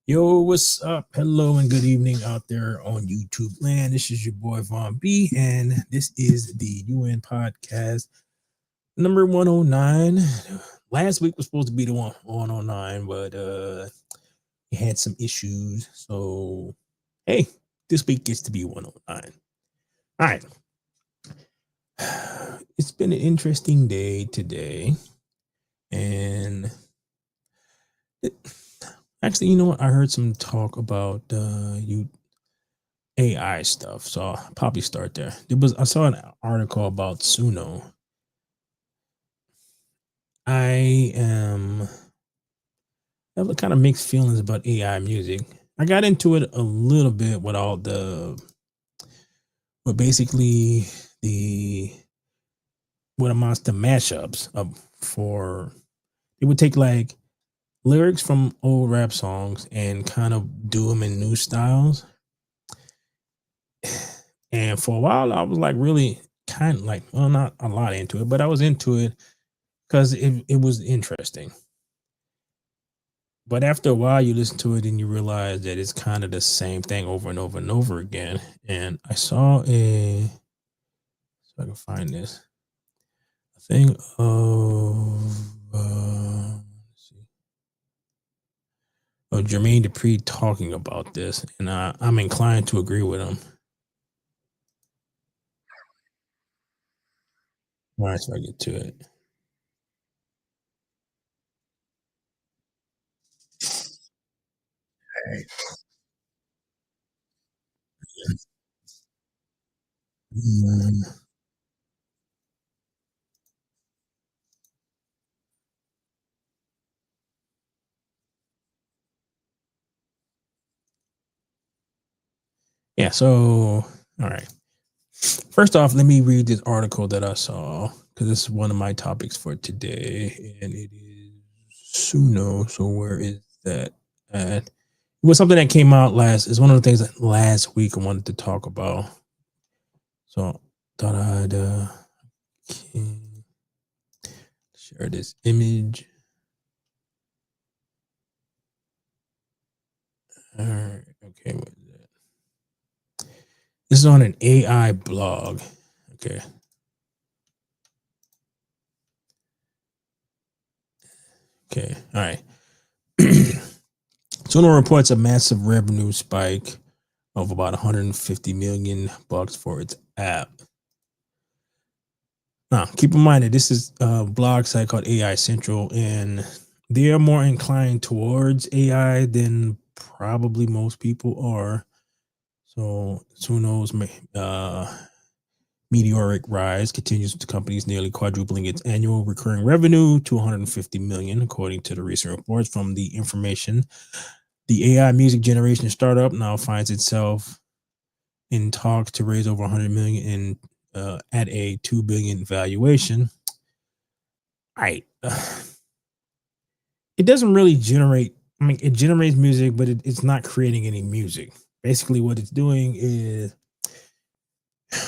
Yo, what's up? Hello and good evening out there on YouTube land. This is your boy Von B, and this is the UN podcast number 109. Last week was supposed to be the 109, but we had some issues. So hey, this week gets to be 109. All right. It's been an interesting day today. And it, actually, you know what? I heard some talk about you AI stuff. So I'll probably start there. I saw an article about Suno. I have a kind of mixed feelings about AI music. I got into it a little bit with all but basically the what amounts to mashups of for it would take like lyrics from old rap songs and kind of do them in new styles. And for a while, I was like really kind of like, well, not a lot into it, but I was into it because it was interesting. But after a while, you listen to it and you realize that it's kind of the same thing over and over and over again. And I saw so I can find this, a thing of, let's see, of Jermaine Dupri talking about this. And I'm inclined to agree with him. All right, so I get to it. Mm, yeah, so, all right. First off, let me read this article that I saw because this is one of my topics for today, and it is Suno. So where is that at? It was something that came out last. It's one of the things that last week I wanted to talk about. So thought I'd can share this image. All right, okay, what is that? This is on an AI blog. Okay, okay, all right. Suno reports a massive revenue spike of about 150 million bucks for its app. Now, keep in mind that this is a blog site called AI Central, and they are more inclined towards AI than probably most people are. So, Suno's meteoric rise continues with the company's nearly quadrupling its annual recurring revenue to 150 million, according to the recent reports from the information. The AI music generation startup now finds itself in talks to raise over 100 million in at a 2 billion valuation. Right. It doesn't really generate. I mean, it generates music, but it's not creating any music. Basically, what it's doing is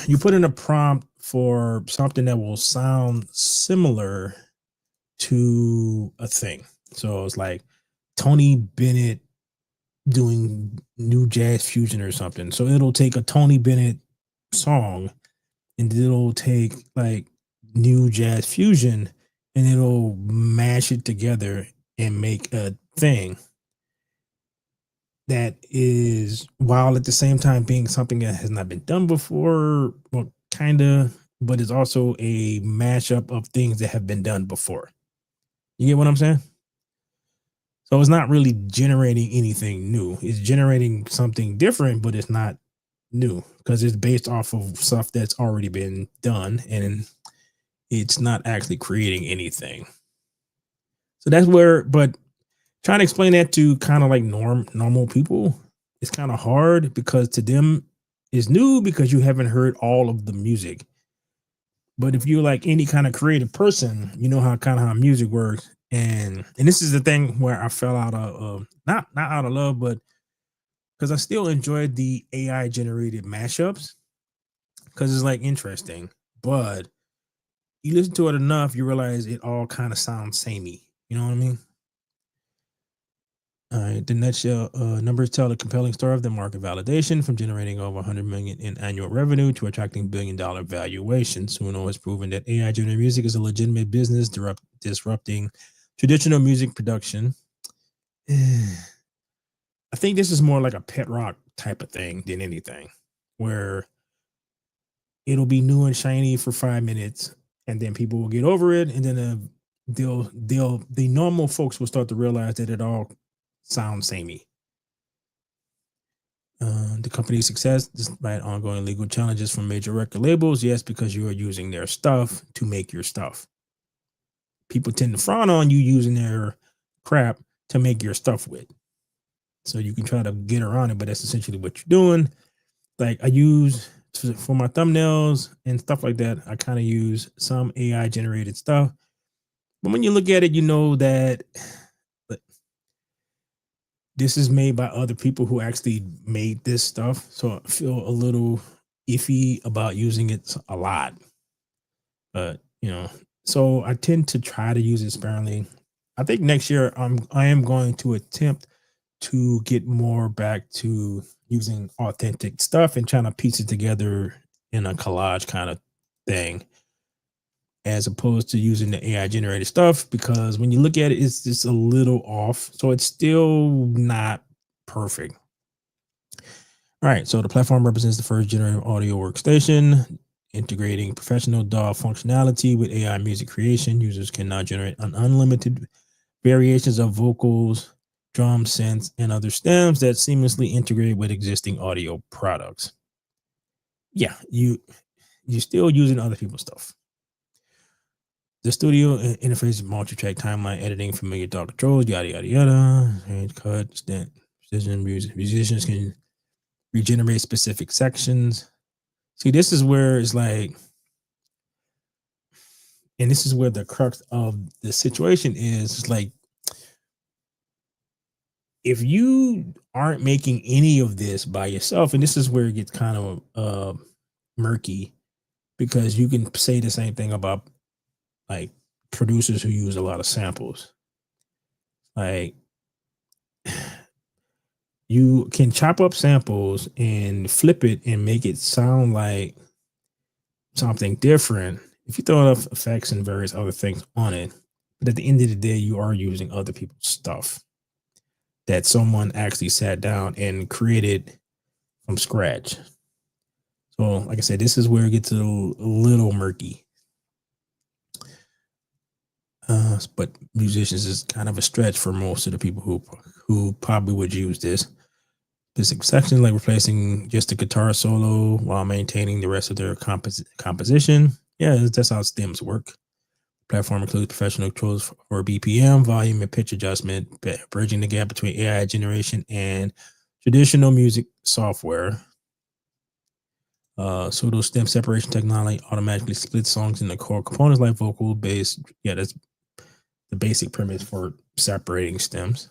you put in a prompt for something that will sound similar to a thing. So it's like Tony Bennett doing new jazz fusion or something. So it'll take a Tony Bennett song and it'll take like new jazz fusion and it'll mash it together and make a thing that is, while at the same time being something that has not been done before, well, kind of, but it's also a mashup of things that have been done before. You get what I'm saying? So it's not really generating anything new. It's generating something different, but it's not new because it's based off of stuff that's already been done and it's not actually creating anything. So that's where, but trying to explain that to kind of like normal people, it's kind of hard because to them it's new because you haven't heard all of the music. But if you're like any kind of creative person, you know how kind of how music works. And this is the thing where I fell out of not out of love, but because I still enjoyed the AI generated mashups because it's like interesting. But you listen to it enough, you realize it all kind of sounds samey. You know what I mean? All right, the nutshell numbers tell a compelling story of the market validation from generating over 100 million in annual revenue to attracting billion-dollar valuations. Suno has proven that AI generated music is a legitimate business, disrupting traditional music production. I think this is more like a pet rock type of thing than anything, where it'll be new and shiny for 5 minutes, and then people will get over it, and then the normal folks will start to realize that it all sounds samey. The company's success, despite ongoing legal challenges from major record labels, yes, because you are using their stuff to make your stuff. People tend to frown on you using their crap to make your stuff with. So you can try to get around it, but that's essentially what you're doing. Like I use for my thumbnails and stuff like that, I kind of use some AI generated stuff. But when you look at it, you know that like, this is made by other people who actually made this stuff. So I feel a little iffy about using it a lot. But so I tend to try to use it sparingly. I think next year I am going to attempt to get more back to using authentic stuff and trying to piece it together in a collage kind of thing, as opposed to using the AI generated stuff, because when you look at it, it's just a little off. So it's still not perfect. All right. So the platform represents the first generative audio workstation, integrating professional DAW functionality with AI music creation. Users can now generate an unlimited variations of vocals, drum, synths, and other stems that seamlessly integrate with existing audio products. Yeah, you're still using other people's stuff. The studio interface, multi-track timeline editing, familiar dog controls, yada yada yada. And cut, stent, precision music. Musicians can regenerate specific sections. See, this is where it's like, and this is where the crux of the situation is. It's like, if you aren't making any of this by yourself, and this is where it gets kind of murky, because you can say the same thing about like producers who use a lot of samples. Like you can chop up samples and flip it and make it sound like something different if you throw enough effects and various other things on it. But at the end of the day, you are using other people's stuff that someone actually sat down and created from scratch. So, like I said, this is where it gets a little murky. But musicians is kind of a stretch for most of the people who probably would use this. Specific section, like replacing just a guitar solo while maintaining the rest of their composition. Yeah, that's how stems work. Platform includes professional tools for BPM, volume, and pitch adjustment, bridging the gap between AI generation and traditional music software. Pseudo stem separation technology automatically splits songs into core components like vocal, bass. Yeah, that's the basic premise for separating stems.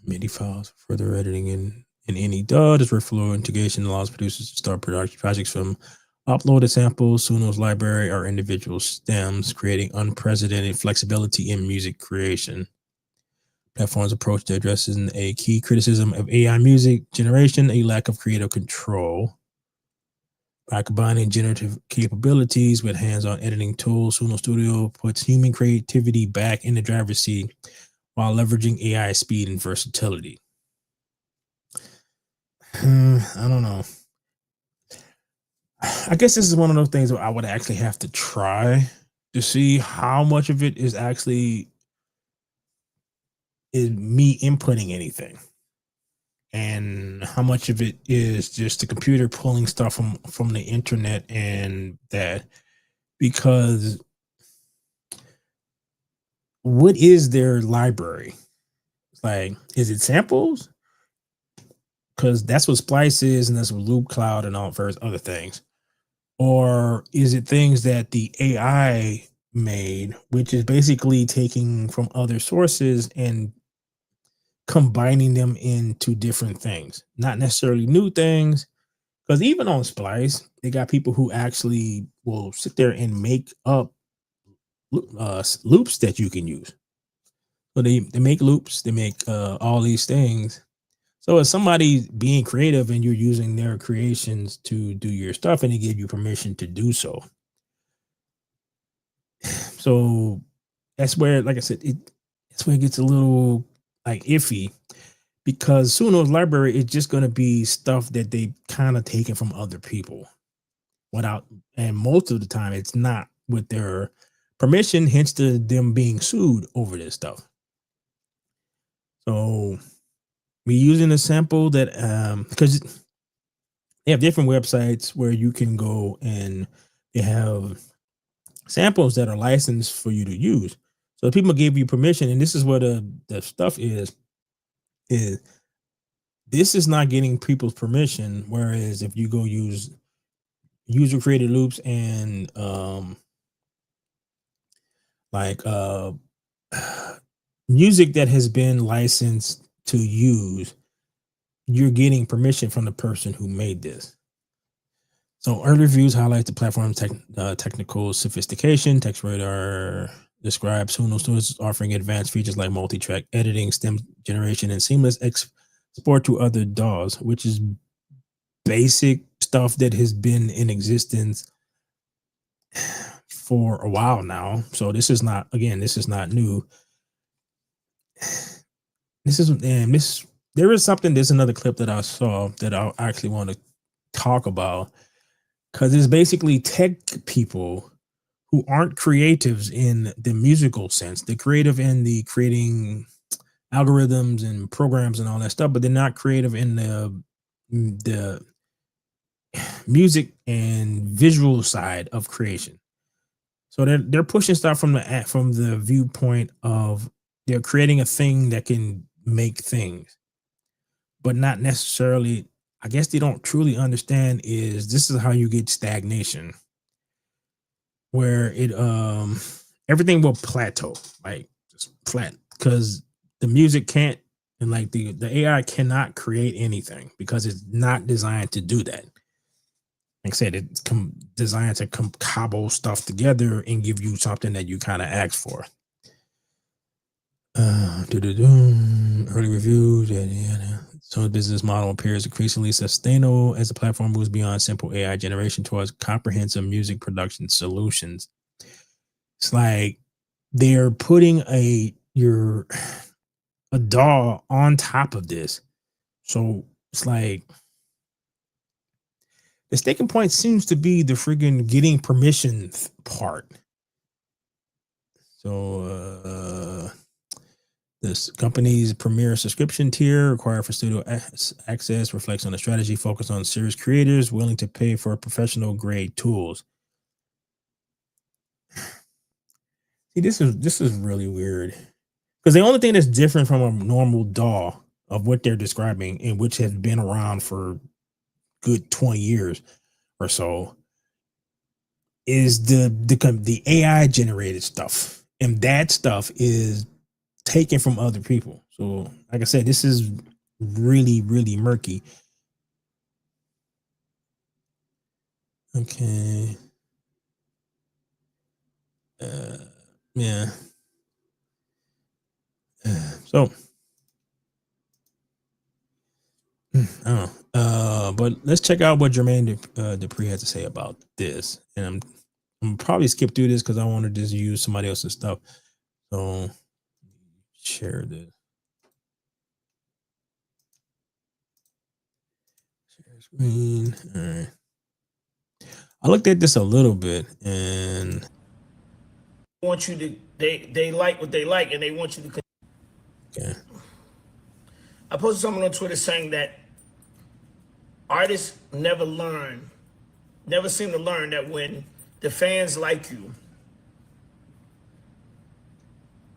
MIDI files for further editing in any DAW. This workflow integration allows producers to start production projects from uploaded samples, Suno's library, or individual stems, creating unprecedented flexibility in music creation. Platform's approach to addressing a key criticism of AI music generation, a lack of creative control. By combining generative capabilities with hands-on editing tools, Suno Studio puts human creativity back in the driver's seat while leveraging AI speed and versatility. I don't know. I guess this is one of those things where I would actually have to try to see how much of it is me inputting anything, and how much of it is just the computer pulling stuff from the internet and that. Because what is their library? Like, is it samples? Because that's what Splice is, and that's what Loop Cloud and all various other things. Or is it things that the AI made, which is basically taking from other sources and combining them into different things, not necessarily new things? Because even on Splice, they got people who actually will sit there and make up loops that you can use. So they make loops, they make all these things. So as somebody being creative and you're using their creations to do your stuff and they give you permission to do so. So that's where, like I said, that's where it gets a little like iffy because Suno's library is just going to be stuff that they kind of taken from other people without, and most of the time it's not with their permission, hence to them being sued over this stuff. So we using a sample that because they have different websites where you can go and they have samples that are licensed for you to use. So people give you permission, and this is what the stuff is this is not getting people's permission. Whereas if you go use user created loops and like music that has been licensed to use, you're getting permission from the person who made this. So early reviews highlight the platform's technical sophistication. Text Radar describes Suno Studios offering advanced features like multi-track editing, stem generation, and seamless export to other DAWs, which is basic stuff that has been in existence for a while now. So this is not, again, this is not new. This is, and this, there is something, there's another clip that I saw that I actually want to talk about because it's basically tech people who aren't creatives in the musical sense. They're creative in the creating algorithms and programs and all that stuff, but they're not creative in the music and visual side of creation. So they're pushing stuff from the viewpoint of they're creating a thing that can make things, but not necessarily. I guess they don't truly understand is this is how you get stagnation, where it everything will plateau, like just flat, because the music can't, and like the AI cannot create anything because it's not designed to do that. Like I said, it's designed to cobble stuff together and give you something that you kind of ask for. Early reviews. So the business model appears increasingly sustainable as the platform moves beyond simple AI generation towards comprehensive music production solutions. It's like they're putting a DAW on top of this. So it's like the sticking point seems to be the friggin' getting permission part. So this company's premier subscription tier required for studio access reflects on a strategy focused on serious creators willing to pay for professional grade tools. See, this is really weird because the only thing that's different from a normal DAW of what they're describing, and which has been around for good 20 years or so, is the AI generated stuff, and that stuff is taken from other people. So, like I said, this is really, really murky. Okay. Yeah. So, I don't know. But let's check out what Jermaine Dupri had to say about this. And I'm probably skip through this because I want to just use somebody else's stuff. So, share this. Share screen. All right. I looked at this a little bit and want you to they like what they like and they want you to. okay. I posted something on Twitter saying that artists never seem to learn that when the fans like you,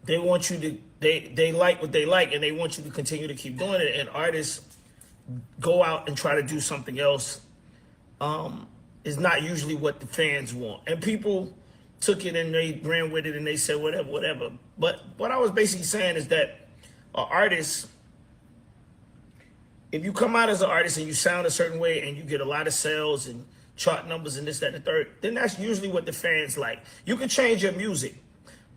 they want you to they like what they like and they want you to continue to keep doing it, and artists go out and try to do something else is not usually what the fans want. And people took it and they ran with it and they said whatever. But what I was basically saying is that an artist, if you come out as an artist and you sound a certain way and you get a lot of sales and chart numbers and this, that, and the third, then that's usually what the fans like. You can change your music,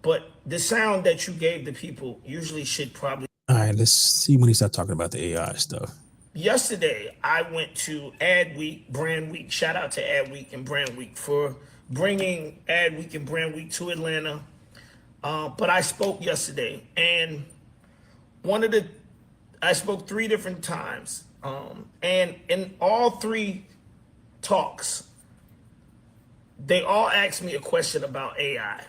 But the sound that you gave the people usually should probably. All right, let's see when he start talking about the AI stuff. Yesterday, I went to Ad Week, Brand Week. Shout out to Ad Week and Brand Week for bringing Ad Week and Brand Week to Atlanta. But I spoke yesterday, and I spoke 3 different times. And in all 3 talks, they all asked me a question about AI.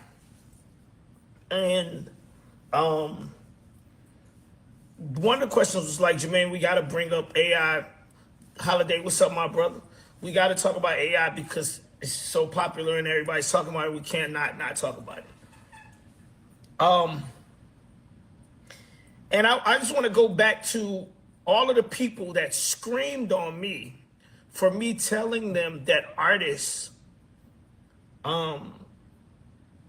And one of the questions was like, Jermaine, we got to bring up AI. Holiday, what's up, my brother? We got to talk about AI because it's so popular and everybody's talking about it. We can't not talk about it. And I just want to go back to all of the people that screamed on me for me telling them that artists,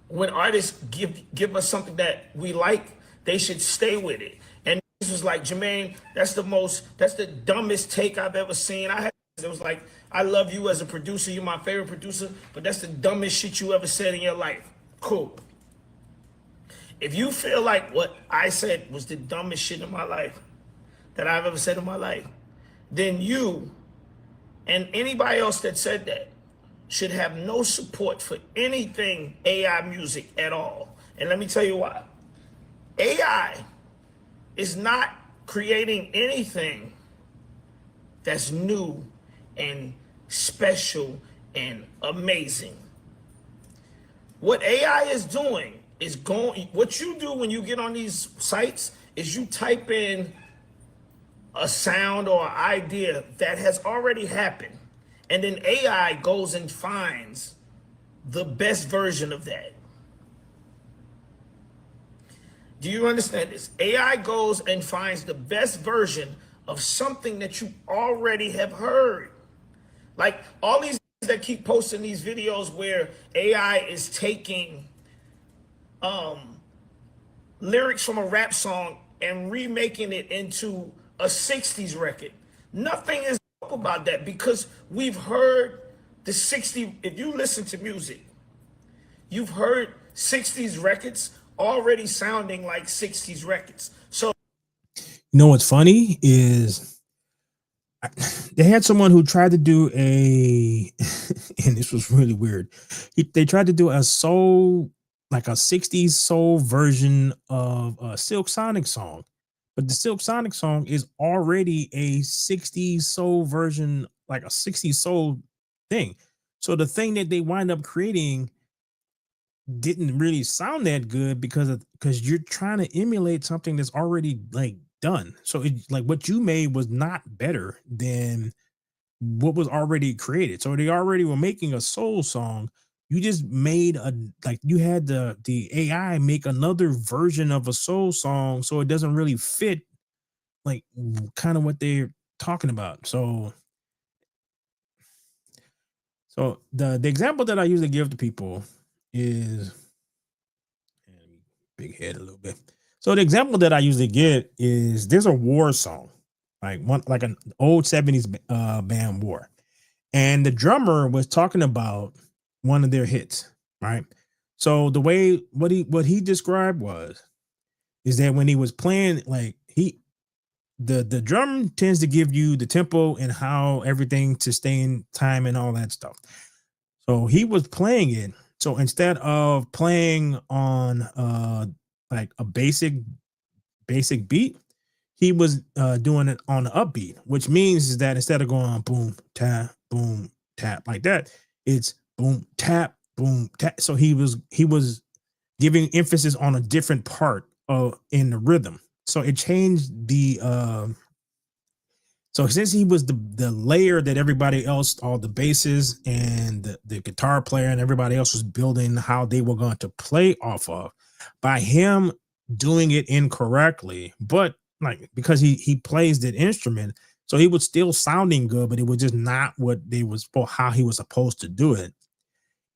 when artists give us something that we like, they should stay with it. And this was like, Jermaine, that's the dumbest take I've ever seen. It was like, I love you as a producer, you're my favorite producer, but that's the dumbest shit you ever said in your life. Cool. If you feel like what I said was the dumbest shit in my life that I've ever said in my life, then you and anybody else that said that should have no support for anything AI music at all. And let me tell you why. AI is not creating anything that's new and special and amazing. What AI is doing is what you do when you get on these sites is you type in a sound or idea that has already happened, and then AI goes and finds the best version of that. Do you understand this? AI goes and finds the best version of something that you already have heard. Like all these that keep posting these videos where AI is taking lyrics from a rap song and remaking it into a 60s record. Nothing is about that because we've heard the 60s. If you listen to music, you've heard 60s records already sounding like 60s records. So, you know what's funny is they had someone who tried to do and this was really weird. They tried to do a soul, like a 60s soul version of a Silk Sonic song. But the Silk Sonic song is already a 60s soul version, like a 60s soul thing. So the thing that they wind up creating didn't really sound that good because you're trying to emulate something that's already like done. So it like what you made was not better than what was already created. So they already were making a soul song. You just made you had the AI make another version of a soul song, so it doesn't really fit like kind of what they're talking about. So the example that I usually give to people is big head a little bit. So the example that I usually get is there's a war song, like an old 70s band War. And the drummer was talking about one of their hits, right? So the way what he described is that when he was playing, like the drum tends to give you the tempo and how everything to stay in time and all that stuff. So he was playing it. So instead of playing on like a basic beat, he was doing it on the upbeat, which means is that instead of going boom tap like that, it's boom tap. So he was giving emphasis on a different part in the rhythm. So it changed the so since he was the layer that everybody else, all the basses and the guitar player and everybody else was building how they were going to play off of, by him doing it incorrectly, but like because he plays that instrument, so he was still sounding good, but it was just not what they was for how he was supposed to do it.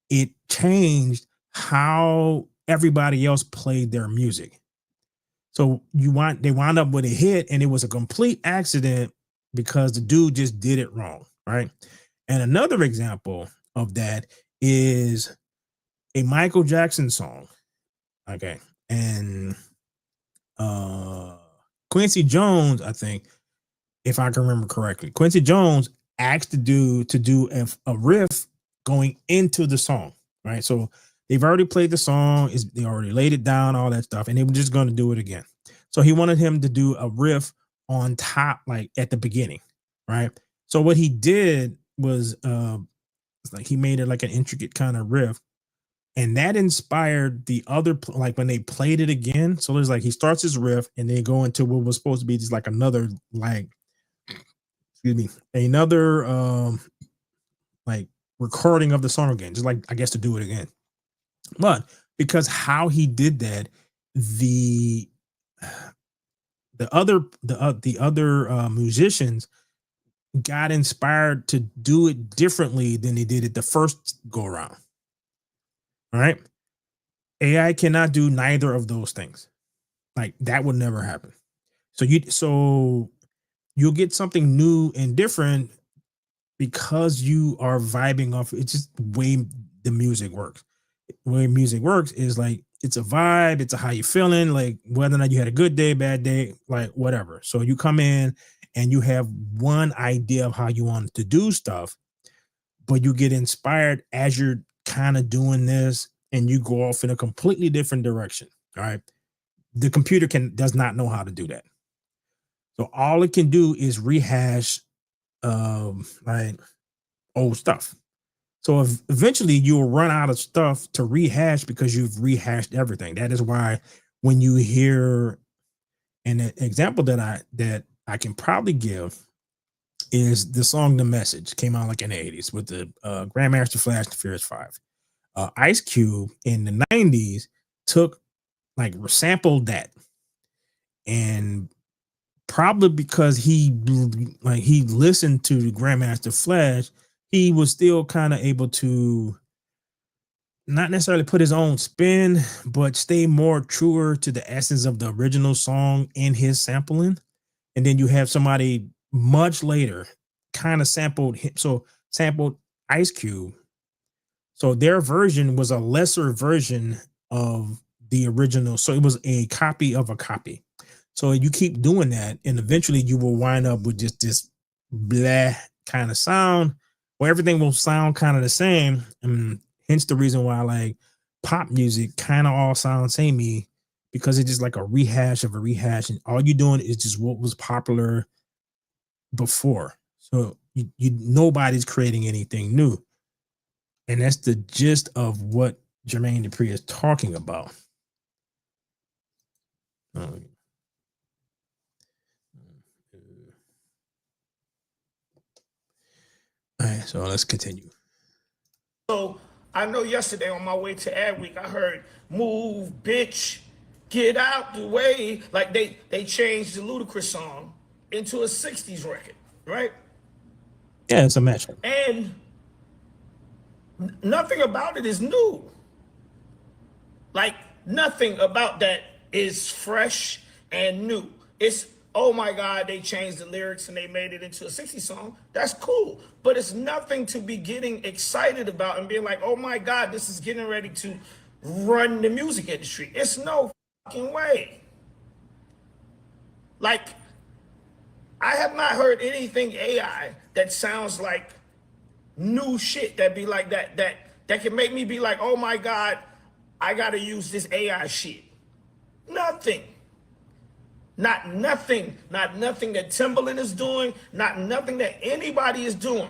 It changed how everybody else played their music. So they wound up with a hit, and it was a complete accident because the dude just did it wrong, right? And another example of that is a Michael Jackson song. Okay. And uh Quincy Jones, I think, if I can remember correctly, Quincy Jones asked the dude to do a riff going into the song, right? So they've already played the song, they already laid it down, all that stuff, and they were just going to do it again. So he wanted him to do a riff on top, like at the beginning, right? So what he did was, it's like he made it like an intricate kind of riff, and that inspired the other, like when they played it again. So there's like he starts his riff, and they go into what was supposed to be just like another, like, excuse me, another like recording of the song again, just like, I guess, to do it again. But because how he did that, the the other musicians got inspired to do it differently than they did it the first go around. All right. AI cannot do neither of those things. Like that would never happen. So you'll get something new and different because you are vibing off. It's just way the music works. The way music works is like it's a vibe, it's a how you feeling, like whether or not you had a good day, bad day, like whatever. So you come in and you have one idea of how you want to do stuff, but you get inspired as you're kind of doing this and you go off in a completely different direction. All right. The computer does not know how to do that. So all it can do is rehash like old stuff. So eventually you will run out of stuff to rehash because you've rehashed everything. That is why when you hear an example that I can probably give is the song "The Message" came out like in the 80s with the Grandmaster Flash and Furious Five. Ice Cube in the 90s took like sampled that, and probably because he listened to Grandmaster Flash, he was still kind of able to not necessarily put his own spin, but stay more truer to the essence of the original song in his sampling. And then you have somebody much later kind of sampled him, so sampled Ice Cube. So their version was a lesser version of the original. So it was a copy of a copy. So you keep doing that, and eventually you will wind up with just this blah kind of sound where everything will sound kind of the same. And hence the reason why like pop music kind of all sounds samey, because it's just like a rehash of a rehash, and all you're doing is just what was popular before. So you nobody's creating anything new. And that's the gist of what Jermaine Dupri is talking about. Oh, all right, so let's continue. So I know yesterday on my way to Ad Week, I heard "Move, bitch, get out the way." Like they changed the Ludacris song into a '60s record, right? Yeah, it's a matchup. And nothing about it is new. Like nothing about that is fresh and new. It's, oh my God, they changed the lyrics and they made it into a '60s song. That's cool. But it's nothing to be getting excited about and being like, oh my God, this is getting ready to run the music industry. It's no fucking way. Like, I have not heard anything AI that sounds like new shit that be like that can make me be like, oh my God, I gotta use this AI shit. Nothing. Not nothing. Not nothing that Timbaland is doing. Not nothing that anybody is doing.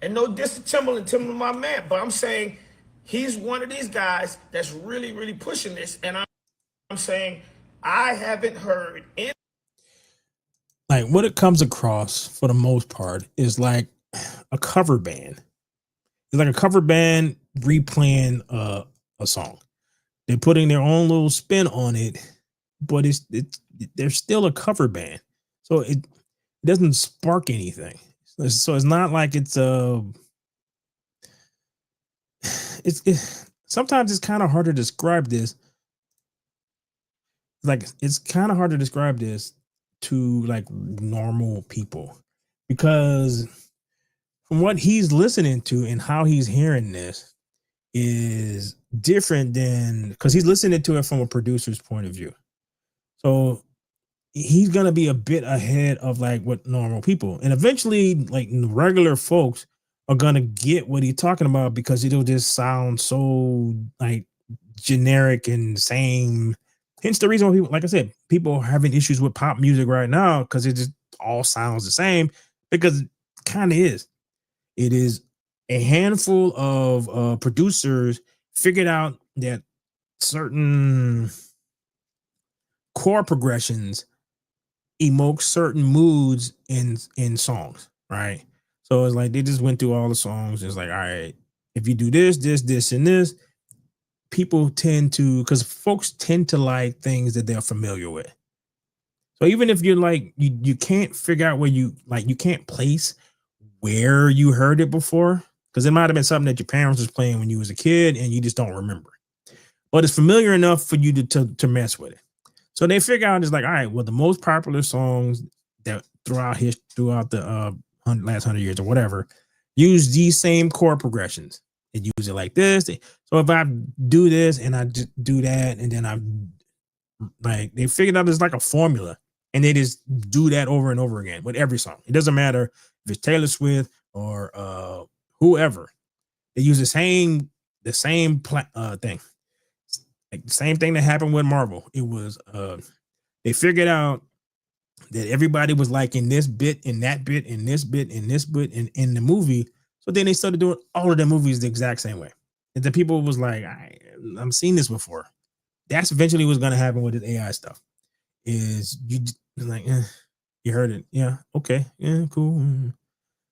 And no diss to Timbaland, Timbaland my man, but I'm saying he's one of these guys that's really, really pushing this. And I'm saying I haven't heard any. Like what it comes across for the most part is like a cover band. It's like a cover band replaying a song. They're putting their own little spin on it, but they're still a cover band. So it doesn't spark anything. So it's not like it's sometimes it's kind of hard to describe this. Like it's kind of hard to describe this to like normal people, because from what he's listening to and how he's hearing this, is different than, because he's listening to it from a producer's point of view. So he's gonna be a bit ahead of like what normal people, and eventually like regular folks are gonna get what he's talking about, because it'll just sound so like generic and same. Hence the reason why people, like I said, people are having issues with pop music right now, because it just all sounds the same, because it kind of is. It is a handful of producers figured out that certain chord progressions evoke certain moods in songs, right? So it's like they just went through all the songs. It's like, all right, if you do this, and this, people tend to, because folks tend to like things that they're familiar with. So even if you're like you can't figure out where you like, you can't place where you heard it before, because it might have been something that your parents was playing when you was a kid and you just don't remember. But it's familiar enough for you to mess with it. So they figure out, it's like, all right, well, the most popular songs that throughout the last 100 years or whatever use these same chord progressions. It use it like this. So if I do this and I just do that, and then I like, they figured out there's like a formula, and they just do that over and over again with every song. It doesn't matter if it's Taylor Swift or whoever. They use the same thing. Like the same thing that happened with Marvel. It was they figured out that everybody was liking this bit and that bit and this bit and this bit in the movie. So then they started doing all of the movies the exact same way. And the people was like, I'm seeing this before. That's eventually what's going to happen with this AI stuff. Is you like, you heard it? Yeah, okay, yeah, cool.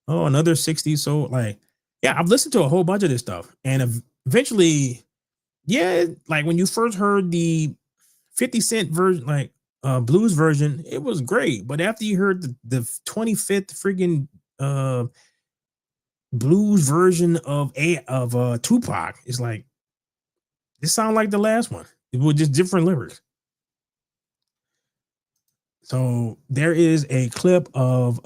Oh, another 60. So like, yeah, I've listened to a whole bunch of this stuff, and eventually, yeah, like when you first heard the 50 Cent version, like blues version, it was great. But after you heard the 25th freaking uh blues version of Tupac, it's like, this sound like the last one. It was just different lyrics. So there is a clip of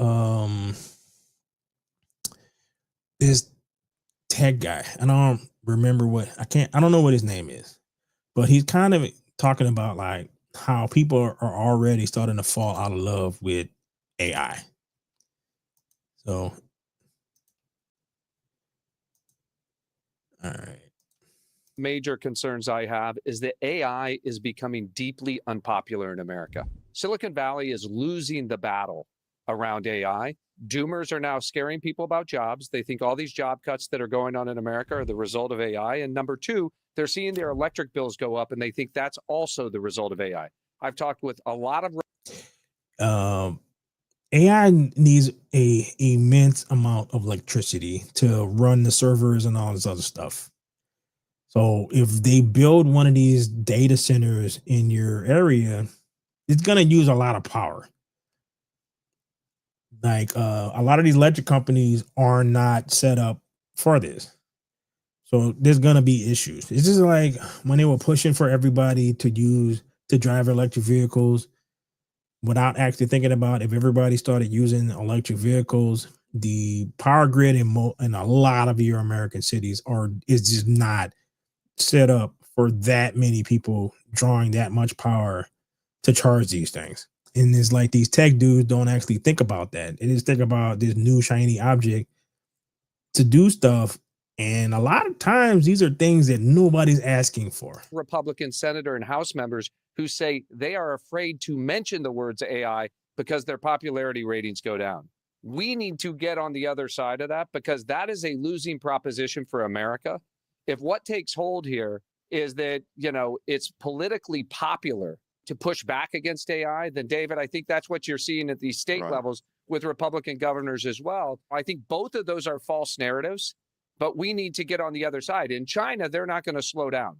this tech guy. I don't remember I don't know what his name is, but he's kind of talking about like how people are already starting to fall out of love with AI. So, all right. Major concerns I have is that AI is becoming deeply unpopular in America. Silicon Valley is losing the battle around AI. Doomers are now scaring people about jobs. They think all these job cuts that are going on in America are the result of AI. And number two, they're seeing their electric bills go up, and they think that's also the result of AI. I've talked with a lot of AI needs a immense amount of electricity to run the servers and all this other stuff. So if they build one of these data centers in your area, it's going to use a lot of power. Like a lot of these electric companies are not set up for this. So there's going to be issues. It's just like when they were pushing for everybody to drive electric vehicles without actually thinking about, if everybody started using electric vehicles, the power grid in a lot of your American cities is just not set up for that many people drawing that much power to charge these things. And it's like these tech dudes don't actually think about that. They just think about this new shiny object to do stuff. And a lot of times these are things that nobody's asking for. Republican senator and House members who say they are afraid to mention the words AI because their popularity ratings go down. We need to get on the other side of that, because that is a losing proposition for America. If what takes hold here is that, it's politically popular to push back against AI, then David, I think that's what you're seeing at these state levels with Republican governors as well. I think both of those are false narratives, but we need to get on the other side. In China, they're not going to slow down.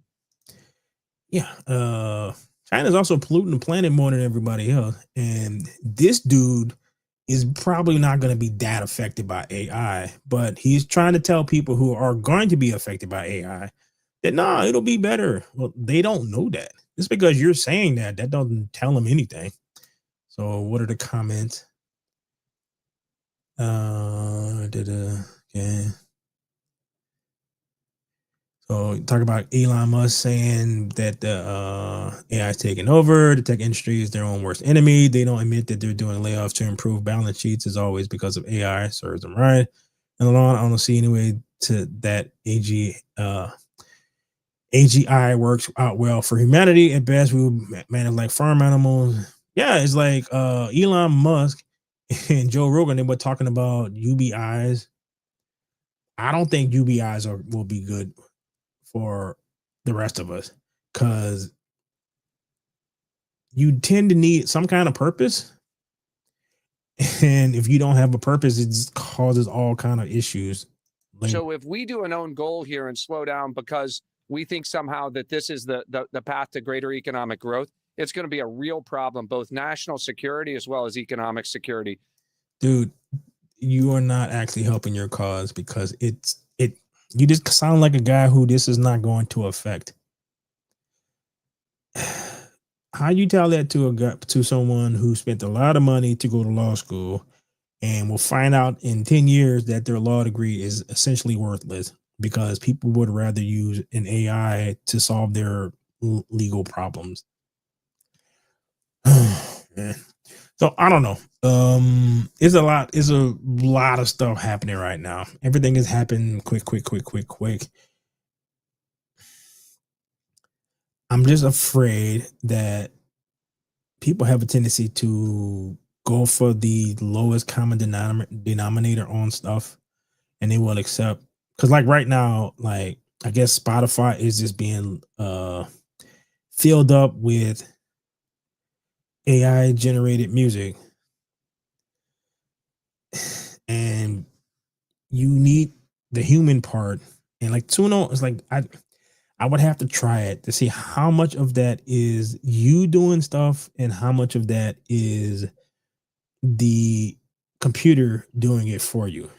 Yeah. China's also polluting the planet more than everybody else. And this dude is probably not going to be that affected by AI, but he's trying to tell people who are going to be affected by AI that, nah, it'll be better. Well, they don't know that. Just because you're saying that doesn't tell them anything. So what are the comments? Okay. So talk about Elon Musk saying that the AI is taking over. The tech industry is their own worst enemy. They don't admit that they're doing layoffs to improve balance sheets, as always, because of AI. Serves them right. And along, I don't see any way to that AGI works out well for humanity. At best, we would manage like farm animals. Yeah, it's like Elon Musk and Joe Rogan. They were talking about UBIs. I don't think UBIs will be good for the rest of us because you tend to need some kind of purpose, and if you don't have a purpose, it just causes all kind of issues later. So if we do an own goal here and slow down because we think somehow that this is the path to greater economic growth, it's going to be a real problem, both national security as well as economic security. Dude, you are not actually helping your cause because you just sound like a guy who this is not going to affect. How you tell that to someone who spent a lot of money to go to law school and will find out in 10 years that their law degree is essentially worthless because people would rather use an AI to solve their legal problems. Man. So I don't know. It's a lot of stuff happening right now. Everything is happening quick. I'm just afraid that people have a tendency to go for the lowest common denominator on stuff, and they will accept because, like right now, like I guess Spotify is just being filled up with AI generated music, and you need the human part. And like Suno is like I would have to try it to see how much of that is you doing stuff and how much of that is the computer doing it for you.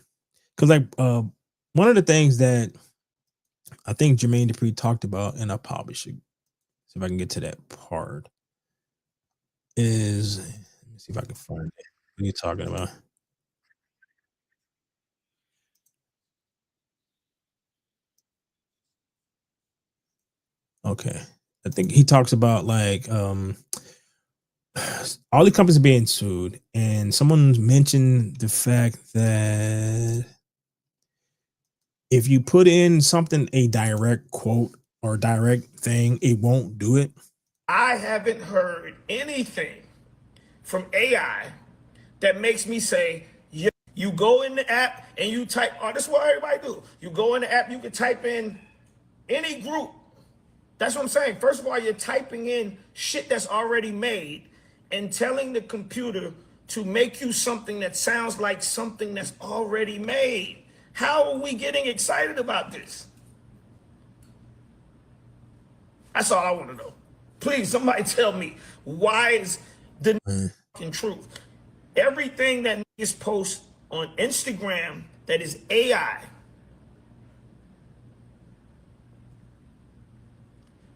Because like one of the things that I think Jermaine Dupri talked about, and I probably should see if I can get to that part, is let me see if I can find it. What are you talking about? Okay. I think he talks about like all the companies are being sued, and someone mentioned the fact that if you put in something, a direct quote or direct thing, it won't do it. I haven't heard anything from AI that makes me say, yeah. You go in the app and you type, oh, this is what everybody do. You go in the app, you can type in any group. That's what I'm saying. First of all, you're typing in shit that's already made and telling the computer to make you something that sounds like something that's already made. How are we getting excited about this? That's all I want to know. Please, somebody tell me, why is the fucking truth? Everything that is post on Instagram that is AI.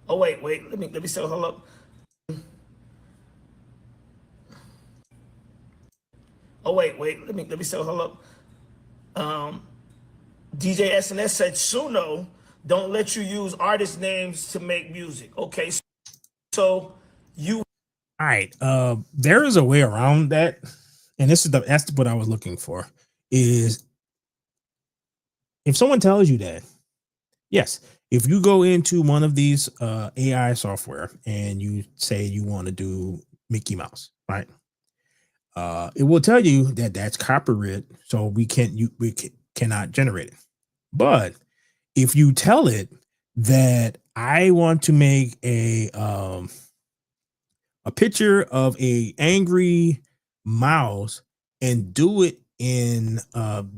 Oh wait, let me say hold up. Oh wait, let me say hold up. DJ SNS said Suno don't let you use artist names to make music. Okay, so you. All right. There is a way around that, and that's what I was looking for. Is if someone tells you that, yes, if you go into one of these AI software and you say you want to do Mickey Mouse, right? It will tell you that that's copyright, so we cannot generate it. But if you tell it that I want to make a picture of a angry mouse and do it in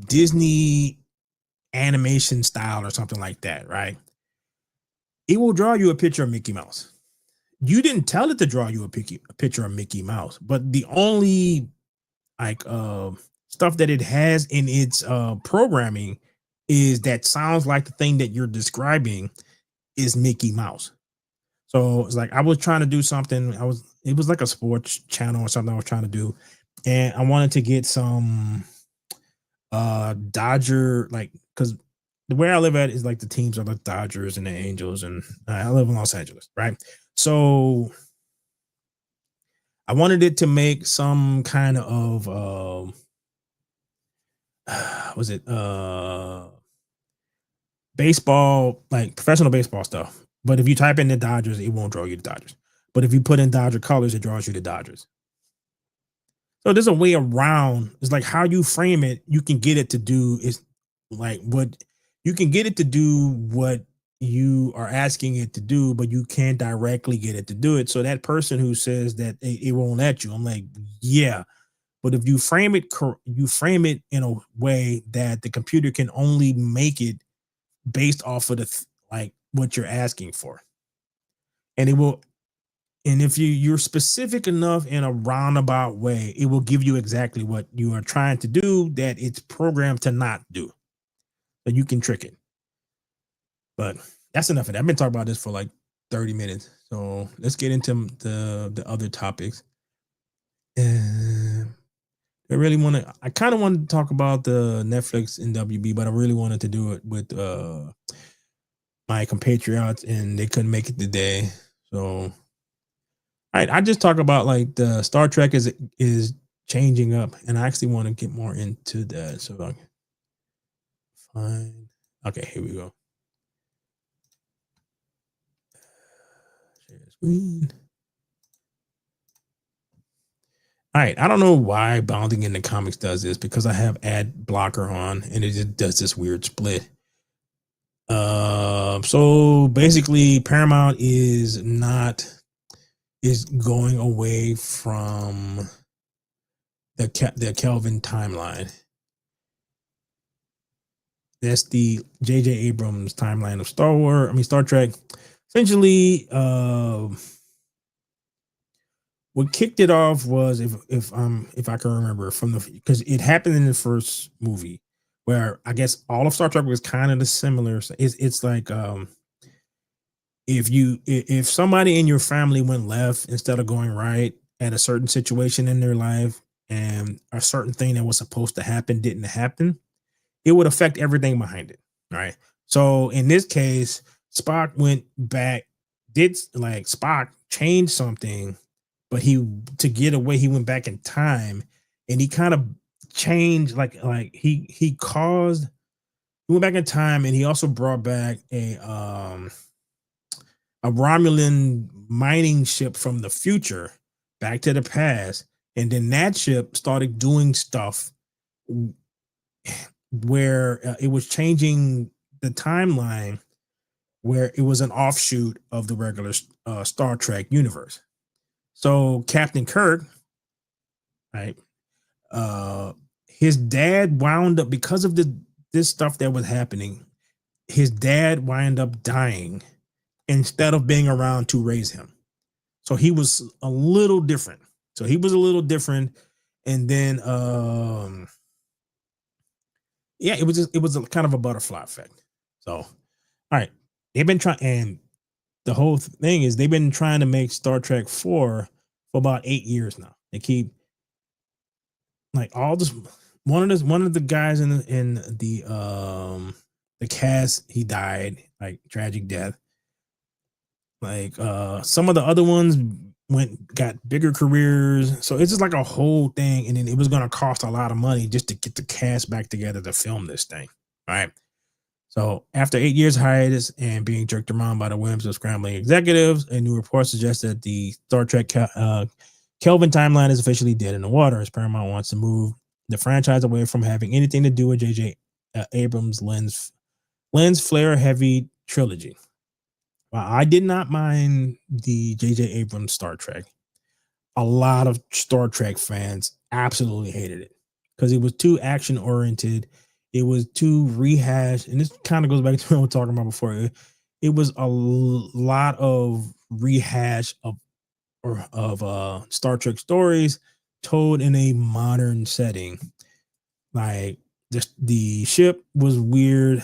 Disney animation style or something like that, right? It will draw you a picture of Mickey Mouse. You didn't tell it to draw you a picture of Mickey Mouse, but the only like stuff that it has in its programming is that sounds like the thing that you're describing is Mickey Mouse. So it's like I was trying to do something. It was like a sports channel or something I was trying to do, and I wanted to get some Dodger, like, because where I live at is like the teams are the Dodgers and the Angels, and I live in Los Angeles, right? So I wanted it to make some kind of was it baseball, like professional baseball stuff. But if you type in the Dodgers, it won't draw you the Dodgers. But if you put in Dodger colors, it draws you the Dodgers. So there's a way around. It's like how you frame it, you can get it to do is like what you can get it to do what you are asking it to do, but you can't directly get it to do it. So that person who says that it won't let you, I'm like, yeah. But if you frame it, you frame it in a way that the computer can only make it based off of like what you're asking for, and it will. And if you're specific enough in a roundabout way, it will give you exactly what you are trying to do that it's programmed to not do. But you can trick it. But that's enough of that. I've been talking about this for like 30 minutes. So let's get into the other topics. I kind of wanted to talk about the Netflix NWB, but I really wanted to do it with my compatriots, and they couldn't make it today. So I just talk about like the Star Trek is changing up, and I actually want to get more into that. So I can find. Okay, here we go. Share screen. All right, I don't know why Bounding in the Comics does this, because I have ad blocker on, and it just does this weird split. So basically, Paramount is going away from the Kelvin timeline. That's the J.J. Abrams timeline of Star Trek. Essentially, what kicked it off was, if I can remember because it happened in the first movie, where I guess all of Star Trek was kind of the similar. It's like if somebody in your family went left instead of going right at a certain situation in their life, and a certain thing that was supposed to happen didn't happen, it would affect everything behind it. Right. So in this case, Spock went back, Spock changed something, but to get away, he went back in time, and he kind of changed, he went back in time, and he also brought back a Romulan mining ship from the future back to the past, and then that ship started doing stuff where it was changing the timeline, where it was an offshoot of the regular Star Trek universe. So Captain Kirk, right? His dad wound up, because of this stuff that was happening, his dad wound up dying instead of being around to raise him. So he was a little different. And then it was a kind of a butterfly effect. So all right, they've been trying, and the whole thing is they've been trying to make Star Trek 4 for about 8 years now. They keep like all this. One of the guys in the cast, he died, like tragic death. Like some of the other ones got bigger careers, so it's just like a whole thing. And then it was going to cost a lot of money just to get the cast back together to film this thing, right? So after 8 years hiatus and being jerked around by the whims of scrambling executives, a new report suggests that the Star Trek Kelvin timeline is officially dead in the water, as Paramount wants to move the franchise away from having anything to do with J.J. Abrams' lens flare heavy trilogy. Well, I did not mind the J.J. Abrams Star Trek. A lot of Star Trek fans absolutely hated it because it was too action oriented. It was too rehashed, and this kind of goes back to what we were talking about before. It was a lot of rehash of Star Trek stories told in a modern setting. Like the ship was weird.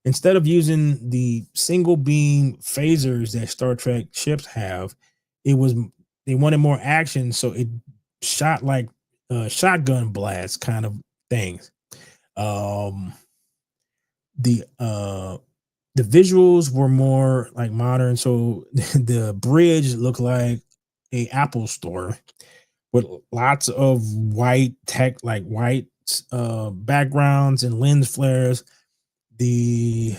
Instead of using the single beam phasers that Star Trek ships have, they wanted more action, so it shot like shotgun blast kind of things. the visuals were more like modern. So the bridge looked like a Apple store with lots of white tech, like white backgrounds and lens flares. The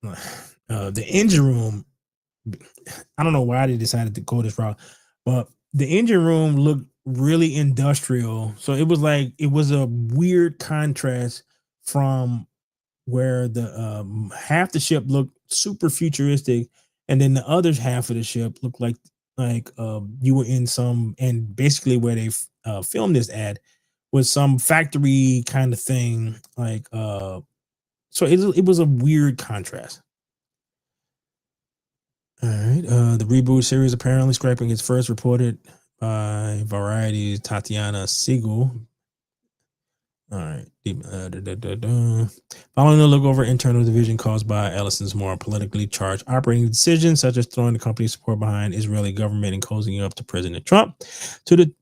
the engine room, I don't know why they decided to go this route, but the engine room looked really industrial. So it was like it was a weird contrast from where the half the ship looked super futuristic, and then the other half of the ship looked like you were in some, and basically where they filmed this ad was some factory kind of thing, like so it was a weird contrast. All right. The reboot series apparently scraping its first, reported by Variety's Tatiana Siegel. All right. Following the look over internal division caused by Ellison's more politically charged operating decisions, such as throwing the company's support behind Israeli government and cozying up to President Trump, to the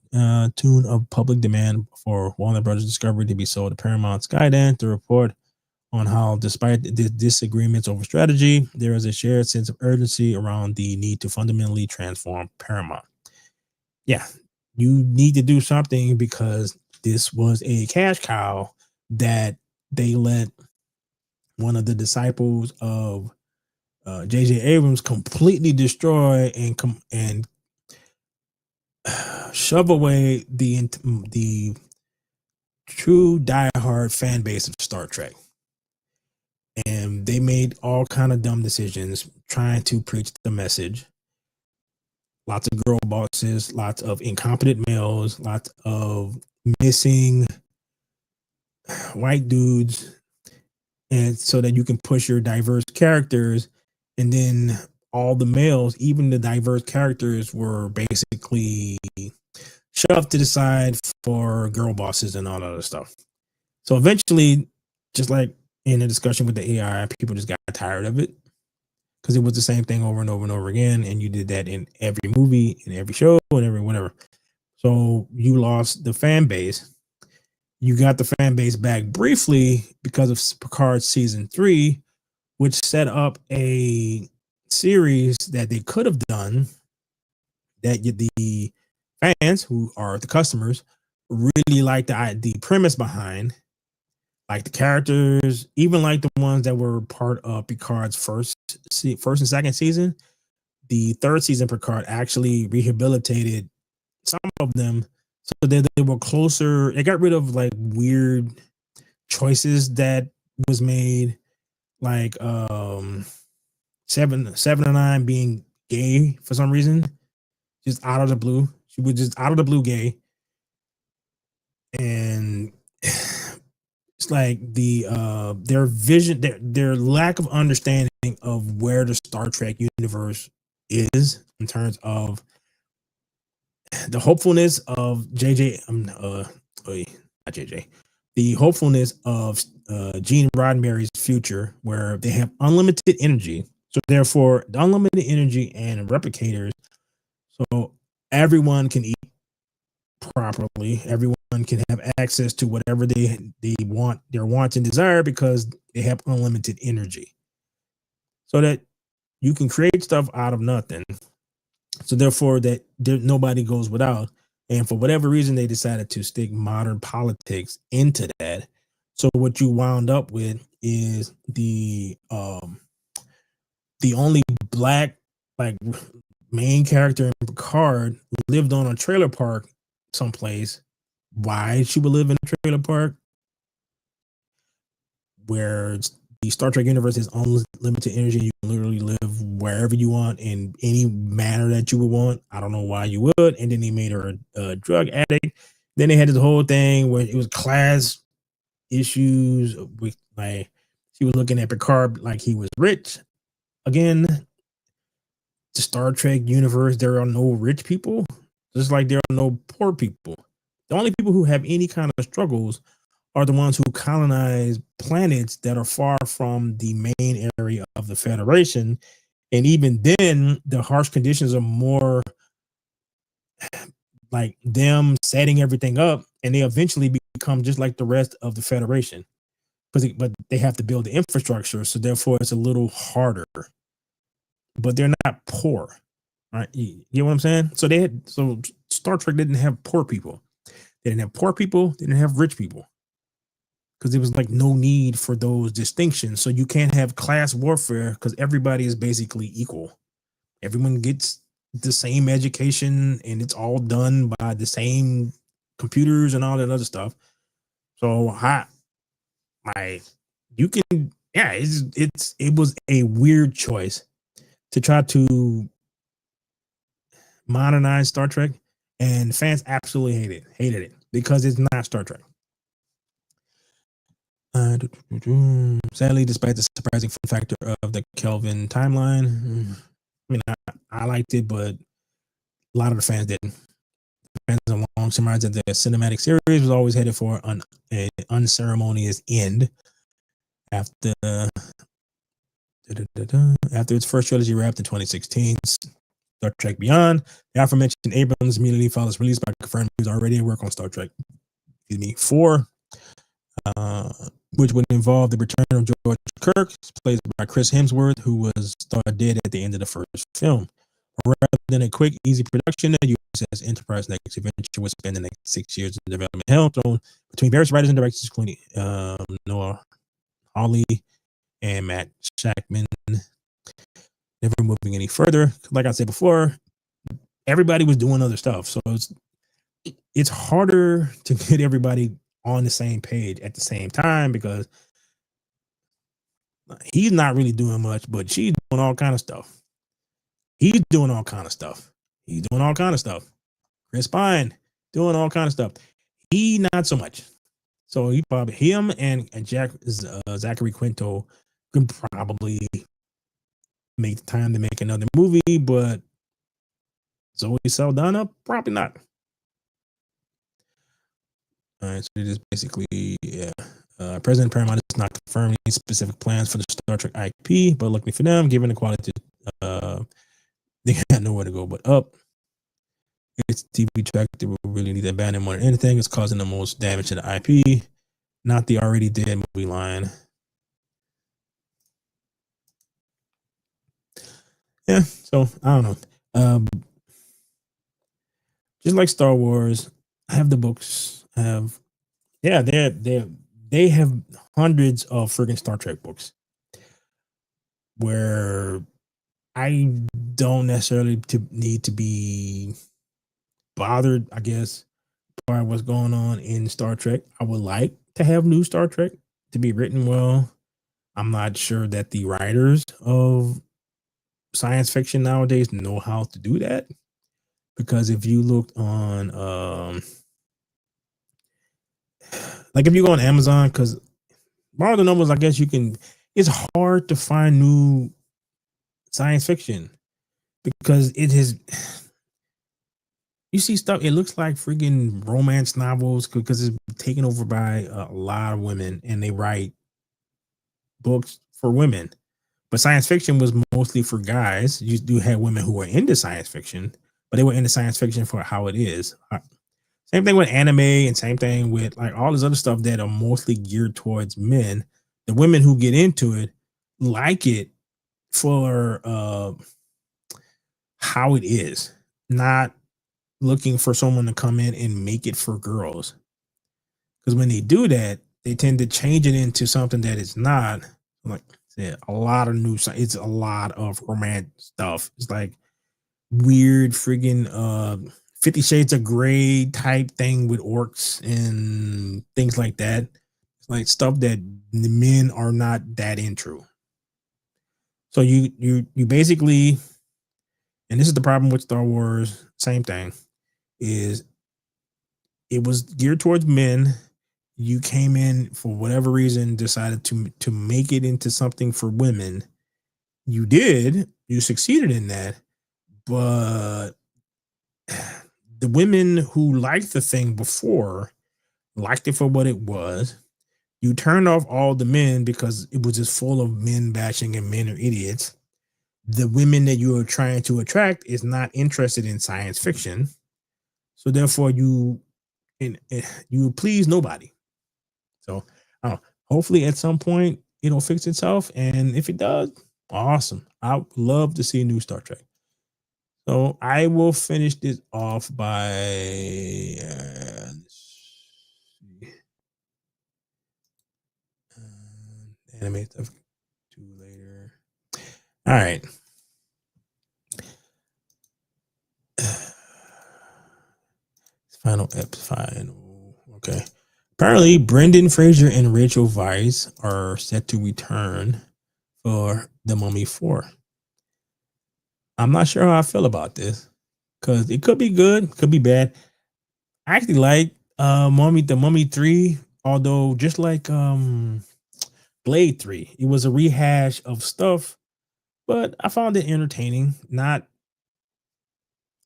tune of public demand for Warner Brothers Discovery to be sold to Paramount, Skydance, the report on how, despite the disagreements over strategy, there is a shared sense of urgency around the need to fundamentally transform Paramount. Yeah, you need to do something because this was a cash cow that they let one of the disciples of J.J. Abrams completely destroy and shove away the true diehard fan base of Star Trek. And they made all kind of dumb decisions trying to preach the message. Lots of girl bosses, lots of incompetent males, lots of missing white dudes, and so that you can push your diverse characters. And then all the males, even the diverse characters, were basically shoved to the side for girl bosses and all that other stuff. So eventually, just like in a discussion with the AI, people just got tired of it because it was the same thing over and over and over again. And you did that in every movie, in every show, and every whatever. So you lost the fan base. You got the fan base back briefly because of Picard season 3, which set up a series that they could have done that the fans, who are the customers, really like the premise behind, like the characters, even like the ones that were part of Picard's first and second season. The third season Picard actually rehabilitated some of them so that they were closer. They got rid of like weird choices that was made, like 709 being gay for some reason, just out of the blue. She was just out of the blue gay. And it's like their vision, their lack of understanding of where the Star Trek universe is in terms of the hopefulness of not JJ, the hopefulness of Gene Roddenberry's future, where they have unlimited energy. So therefore, the unlimited energy and replicators, so everyone can eat properly. Everyone can have access to whatever they want, their wants and desire, because they have unlimited energy. So that you can create stuff out of nothing. So therefore, that nobody goes without. And for whatever reason, they decided to stick modern politics into that. So what you wound up with is the only black, like, main character in Picard lived on a trailer park someplace. Why she would live in a trailer park where the Star Trek universe is unlimited energy? You can literally live wherever you want in any manner that you would want. I don't know why you would. And then they made her a drug addict. Then they had this whole thing where it was class issues with, like, she was looking at Picard like he was rich. Again, the Star Trek universe, there are no rich people, just like there are no poor people. The only people who have any kind of struggles are the ones who colonize planets that are far from the main area of the Federation. And even then, the harsh conditions are more like them setting everything up, and they eventually become just like the rest of the Federation. but they have to build the infrastructure, so therefore it's a little harder. But they're not poor, right? You get what I'm saying? So Star Trek didn't have poor people. They didn't have poor people. They didn't have rich people, because there was like no need for those distinctions. So you can't have class warfare because everybody is basically equal. Everyone gets the same education, and it's all done by the same computers and all that other stuff. So you can, yeah, it was a weird choice to try to modernize Star Trek, and fans absolutely hated it because it's not Star Trek. Sadly, despite the surprising fun factor of the Kelvin timeline, I mean, I liked it, but a lot of the fans didn't. Fans along surmised that the cinematic series was always headed for an unceremonious end after its first trilogy wrapped in 2016. Star Trek Beyond, the aforementioned Abrams immediately followed its release by confirming he was already at work on Star Trek 4, which would involve the return of George Kirk, played by Chris Hemsworth, who was thought dead at the end of the first film. Rather than a quick, easy production, the USS Enterprise next adventure would spend the next 6 years in development hell thrown between various writers and directors, including Noah Hawley and Matt Shackman. Never moving any further. Like I said before, everybody was doing other stuff, so it's harder to get everybody on the same page at the same time, because he's not really doing much, but she's doing all kind of stuff. He's doing all kind of stuff. He's doing all kind of stuff. Chris Pine doing all kind of stuff. He not so much. So he probably, him and Zachary Quinto can probably make the time to make another movie, but Zoe Saldana, probably not. All right, so it is basically, yeah. President Paramount is not confirming any specific plans for the Star Trek IP, but luckily for them, given the quality, they got nowhere to go but up. It's TV track that will really need to abandon more than anything. It's causing the most damage to the IP, not the already dead movie line. Yeah, so I don't know. Just like Star Wars, I have the books. I have, yeah, they have hundreds of friggin' Star Trek books where I don't necessarily need to be bothered, I guess, by what's going on in Star Trek. I would like to have new Star Trek to be written well. I'm not sure that the writers of science fiction nowadays know how to do that, because if you looked on like if you go on Amazon, because one of the numbers, I guess it's hard to find new science fiction because it is, you see stuff, it looks like freaking romance novels because it's taken over by a lot of women, and they write books for women. But science fiction was mostly for guys. You do have women who are into science fiction, but they were into science fiction for how it is. Same thing with anime, and same thing with like all this other stuff that are mostly geared towards men. The women who get into it like it for how it is, not looking for someone to come in and make it for girls. Because when they do that, they tend to change it into something that it's not. Like I said, a lot of it's a lot of romance stuff. It's like weird friggin' 50 Shades of Grey type thing with orcs and things like that. It's like stuff that the men are not that into. So you basically, and this is the problem with Star Wars, same thing, is it was geared towards men. You came in for whatever reason, decided to make it into something for women. You did, you succeeded in that, but the women who liked the thing before liked it for what it was. You turned off all the men because it was just full of men bashing and men are idiots. The women that you are trying to attract is not interested in science fiction. So therefore you please nobody. So hopefully at some point it'll fix itself. And if it does, awesome. I would love to see a new Star Trek. So I will finish this off by anime stuff to later. All right. Final. Okay. Apparently, Brendon, Frasier, and Rachel Weisz are set to return for The Mummy 4. I'm not sure how I feel about this because it could be good, could be bad. I actually like the Mummy 3, although just like Blade 3, it was a rehash of stuff, but I found it entertaining. Not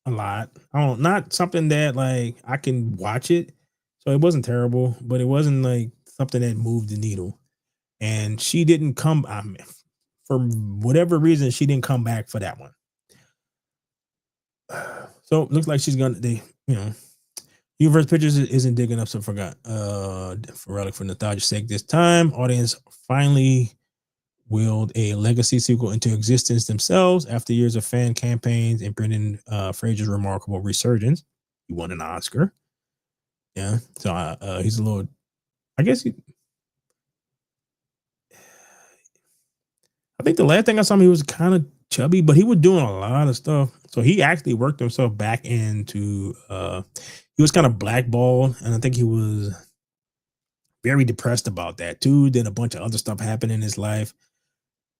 a lot. Not something that like I can watch it. So it wasn't terrible, but it wasn't like something that moved the needle. And she didn't come for whatever reason, she didn't come back for that one. So it looks like she's gonna Universe Pictures isn't digging up some forgot for relic for nostalgia's sake. This time, audience finally willed a legacy sequel into existence themselves after years of fan campaigns and Brendan Fraser's remarkable resurgence. He won an Oscar. Yeah, so he's a little. I guess I think the last thing I saw him, he was kind of chubby, but he was doing a lot of stuff. So he actually worked himself back into. He was kind of blackballed, and I think he was very depressed about that too. Then a bunch of other stuff happened in his life,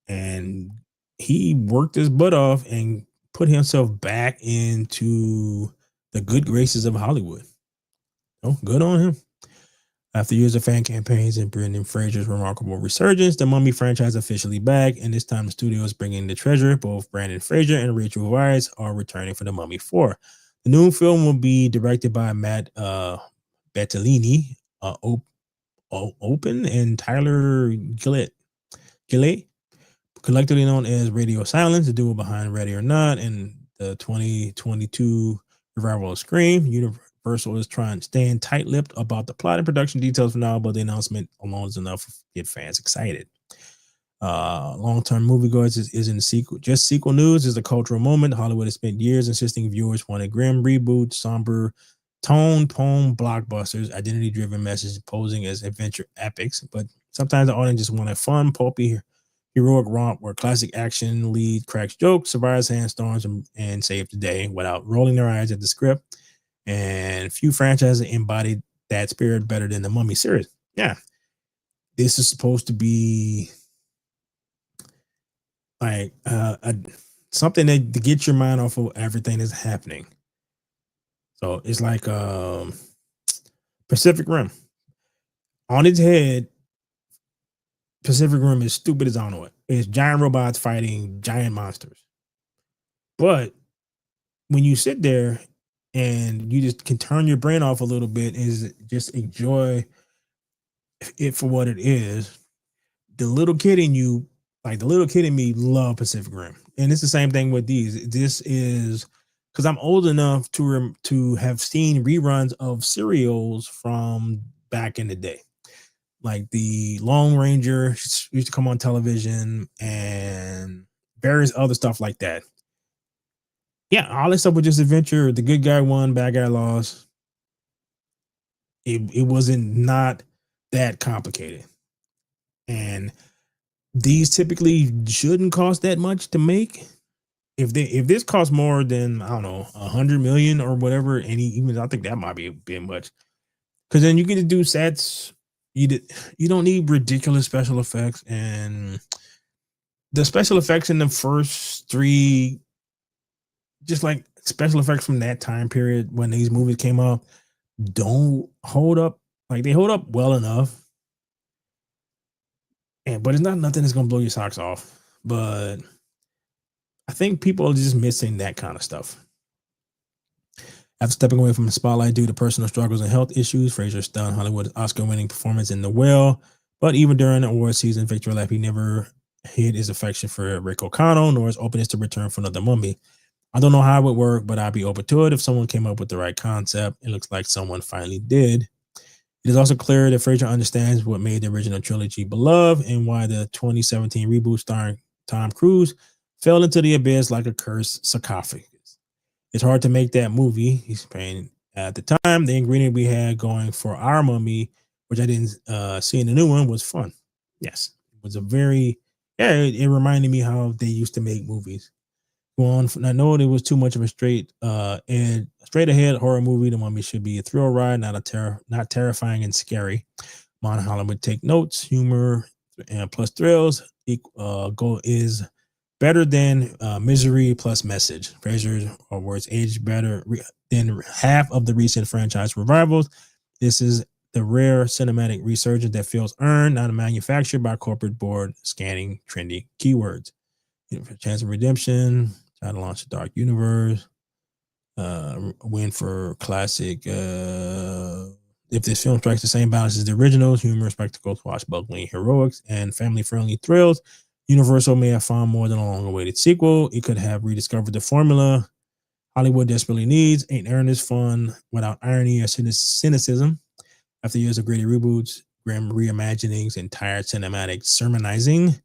and he worked his butt off and put himself back into the good graces of Hollywood. Oh, good on him. After years of fan campaigns and Brendan Fraser's remarkable resurgence, the Mummy franchise officially back, and this time the studio is bringing the treasure. Both Brendan Fraser and Rachel Weisz are returning for the Mummy 4. The new film will be directed by Matt Bettolini, Open, and Tyler Gillett, collectively known as Radio Silence, the duo behind Ready or Not, and the 2022 revival of Scream. Universal is trying to stand tight-lipped about the plot and production details for now, but the announcement alone is enough to get fans excited. Long-term moviegoers isn't sequel news. Is a cultural moment. Hollywood has spent years insisting viewers wanted grim reboots, somber tone, poem blockbusters, identity-driven messages posing as adventure epics, but sometimes the audience just want a fun, pulpy, heroic romp where classic action lead cracks jokes, survives sandstorms, and save the day without rolling their eyes at the script. And few franchises embody that spirit better than the Mummy series. Yeah, this is supposed to be like something that to get your mind off of everything that's happening. So it's like Pacific Rim. On its head, Pacific Rim is stupid as I don't know it. It's giant robots fighting giant monsters. But when you sit there and you just can turn your brain off a little bit, is just enjoy it for what it is. The little kid in you, like the little kid in me, love Pacific Rim, and it's the same thing with these. This is because I'm old enough to have seen reruns of serials from back in the day, like the Lone Ranger used to come on television and various other stuff like that. Yeah, all this stuff was just adventure. The good guy won, bad guy lost. It wasn't not that complicated. And these typically shouldn't cost that much to make. If this costs more than, I don't know, 100 million or whatever, and even I think that might be a bit much. Because then you get to do sets. You don't need ridiculous special effects, and the special effects in the first three, just like special effects from that time period when these movies came out, don't hold up. Like they hold up well enough, but it's not nothing that's gonna blow your socks off. But I think people are just missing that kind of stuff. After stepping away from the spotlight due to personal struggles and health issues, Fraser stunned Hollywood's Oscar-winning performance in The Whale. But even during the award season, Victor Lap, he never hid his affection for Rick O'Connell, nor his openness to return for another Mummy. I don't know how it would work, but I'd be open to it if someone came up with the right concept. It looks like someone finally did. It is also clear that Frasier understands what made the original trilogy beloved and why the 2017 reboot starring Tom Cruise fell into the abyss like a cursed sarcophagus. It's hard to make that movie. He's saying at the time, the ingredient we had going for our Mummy, which I didn't see in the new one, was fun. Yes, it was a very, yeah, it reminded me how they used to make movies. Going, I know it was too much of a straight ahead horror movie. The Mummy should be a thrill ride, not terrifying and scary. Holland would take notes, humor, and plus thrills. Goal is better than misery plus message. Frasier's words aged better than half of the recent franchise revivals. This is the rare cinematic resurgence that feels earned, not manufactured by corporate board scanning trendy keywords. Chance of redemption, try to launch a dark universe, win for classic. If this film strikes the same balance as the originals, humor, spectacle, swashbuckling, heroics, and family-friendly thrills, Universal may have found more than a long-awaited sequel. It could have rediscovered the formula Hollywood desperately needs: an earnest fun without irony or cynicism. After years of gritty reboots, grim reimaginings, and tired cinematic sermonizing,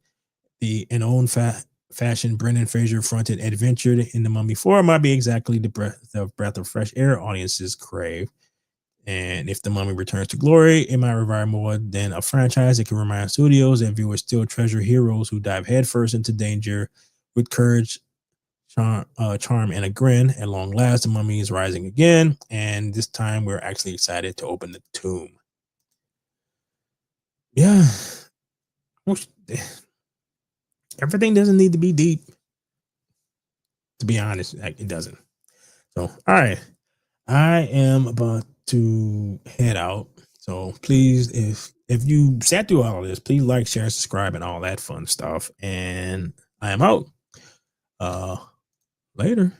an own fashion Brendan Fraser fronted adventure in The Mummy 4 might be exactly the breath of fresh air audiences crave. And if The Mummy returns to glory, it might revive more than a franchise. It can remind studios that viewers still treasure heroes who dive headfirst into danger with courage, charm, and a grin. At long last, The Mummy is rising again, and this time we're actually excited to open the tomb. Yeah. Everything doesn't need to be deep. To be honest, it doesn't. So, all right. I am about to head out. So please, if you sat through all of this, please like, share, subscribe, and all that fun stuff. And I am out. Later.